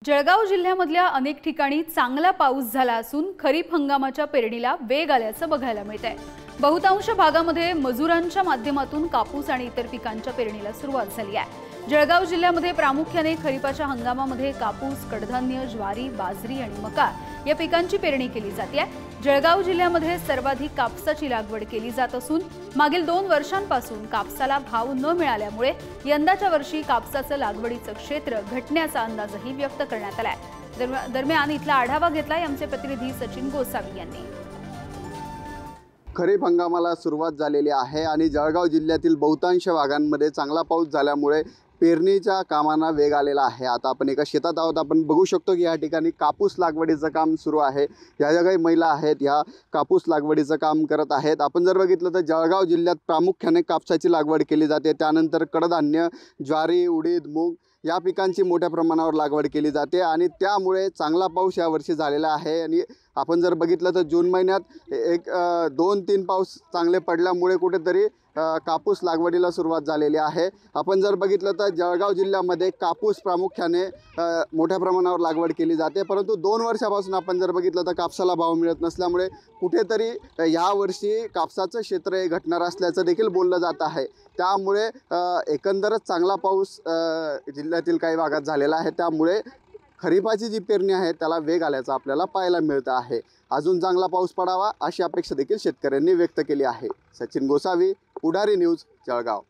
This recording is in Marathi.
जळगाव जिल्ह्यामधल्या अनेक ठिकाणी चांगला पाऊस झाला असून खरीप हंगामाच्या पेरणीला वेग आल्याचं बघायला मिळतंय। बहुतांश भागामध्ये मजुरांच्या माध्यमातून कापूस आणि इतर पिकांच्या पेरणीला सुरुवात झाली आहे। जळगाव जिल्ह्यामध्ये प्रामुख्याने खरीपाच्या हंगामामध्ये कापूस, कडधान्य, ज्वारी, बाजरी आणि मका या पिकांची पेरणी केली जाते। जळगाव जिल्ह्यामध्ये सर्वाधिक कापसाची लागवड केली जात असून मागील 2 वर्षांपासून कापसाला भाव न मिळाल्यामुळे यंदाच्या वर्षी कापसाचं लागवडीचं क्षेत्र घटण्याचा अंदाजही व्यक्त करण्यात आला आहे। दरम्यान इथला आढावा घेतलाय आमचे प्रतिनिधी सचिन गोसावी यांनी। खरीप हंगामाला सुरुवात झालेली आहे आणि जळगाव जिल्ह्यातील बहुतांश भागांमध्ये चांगला पाऊस झाल्यामुळे पेरणीच्या कामांना वेग आलेला आहे। आता आपण एका शेतात आहोत। आपण बघू शकतो की या ठिकाणी कापूस लागवडीचं काम सुरू आहे। या ज्या काही महिला आहेत या कापूस लागवडीचं काम करत आहेत। आपण जर बघितलं तर जळगाव जिल्ह्यात प्रामुख्याने कापसाची लागवड केली जाते, त्यानंतर कडधान्य, ज्वारी, उडीद, मूग या पिकांची मोठ्या प्रमाणावर लागवड केली जाते आणि त्यामुळे चांगला पाऊस यावर्षी झालेला आहे। आणि आपण जर बघितलं तर जून महिन्यात 2-3 पाऊस चांगले पडल्यामुळे कुठेतरी कापूस लागवडीला सुरुवात झालेली आहे। आपण जर बघितलं तर जळगाव जिल्ह्यामध्ये कापूस प्रामुख्याने मोठ्या प्रमाणावर लागवड केली जाते, परंतु 2 वर्षापासून आपण जर बघितलं तर कापसाला भाव मिळत नसल्यामुळे कुठेतरी यावर्षी कापसाचं क्षेत्र हे घटणार असल्याचं देखील बोललं जात आहे। त्यामुळे एकंदरच चांगला पाऊस जिल्ह्यातील काही भागात झालेला आहे, त्यामुळे खरीपाची जी पेरणी आहे त्याला वेग आल्याचं आपल्याला पाहायला मिळतं आहे। अजून चांगला पाऊस पडावा अशी अपेक्षा देखील शेतकऱ्यांनी व्यक्त केली आहे। सचिन गोसावी, पुढारी न्यूज, जळगाव।